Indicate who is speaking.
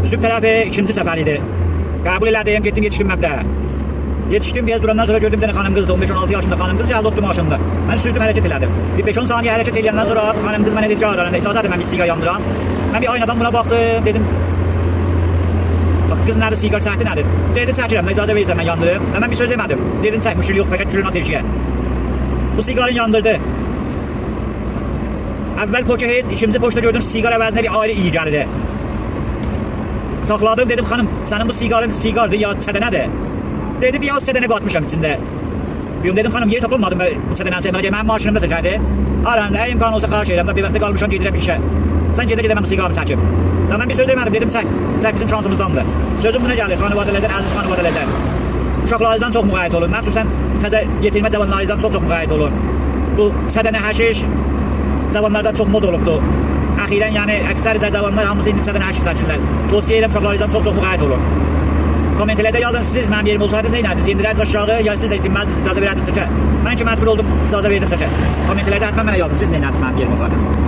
Speaker 1: Süb tərəfi ikinci səfər idi. Qəbul elədiyim, getdim yetişdim məbdə. Yetişdim, biraz durandan sonra gördüm bir dənə xanım qızdı, 15-16 yaşında xanım qız gəldi, otdu maşında. Mən sürdüm, hərəkət elədim. Bir 5-10 saniyə hərəkət eləyəndən sonra xanım qız mənə dedi ki, aranında icazədir, mən bir siqar yandıram. Mən bir aynadan buna baxdım, dedim, bax qız nədir, siqar çəkdi nədir? Dedi, çəkirəm, icazə verirsən, mən yandırım. Mən bir söz demədim. Dedim, çək, müşkül yox, fəqət külün ateşiyə. Bu siqarın yandırdı. Əvvəl poça heç, ikinci poçta gördüm, siqar əvəzinə bir ayrı iyi gəlirdi. Saxladım, dedim, xanım, sənin bu siqarın siqardır ya çədənədir? Dedi, bir az çədənə qatmışam içində. Dedim, xanım, yeri tapılmadım bu çədənəni çəkməyə, mənim maşınımda çəkərdi. Aran, nə imkan olsa xahiş edirəm, bir vaxtda qalmışam, gedirəm işə. Sən gedə-gedə mən bu siqarımı çəkim. Mən bir söz demədim, dedim, çək bizim şansımızdandır. Sözüm buna gəlir, xanıvadələrdən, əziz xanıvadələrdən. Uşaqlarınızdan çox müğayət olun, məxsusən təzə yetirmə cavanlarınızdan çox müğayət olun. Bu çədənə həşiş cavanlardan çox mod olubdur. Əxirən, yəni, əksər cavanlar hamısı indi çədənə həşiş çəkirlər. Tavsiyə edirəm uşaqlarınızdan çox müğayət olun. Kommentelerde yazın, siz mənim yerim olsaydınız nə edərdiniz? Yendirərdiniz aşağı, ya siz də dinməzdiniz, icazə verərdiniz çəkə. Mən ki məcbur oldum, icazə verdim çəkə. Kommentelerde həttəm mənə yazın, siz nə edərdiniz mənim yerim olsaydınız?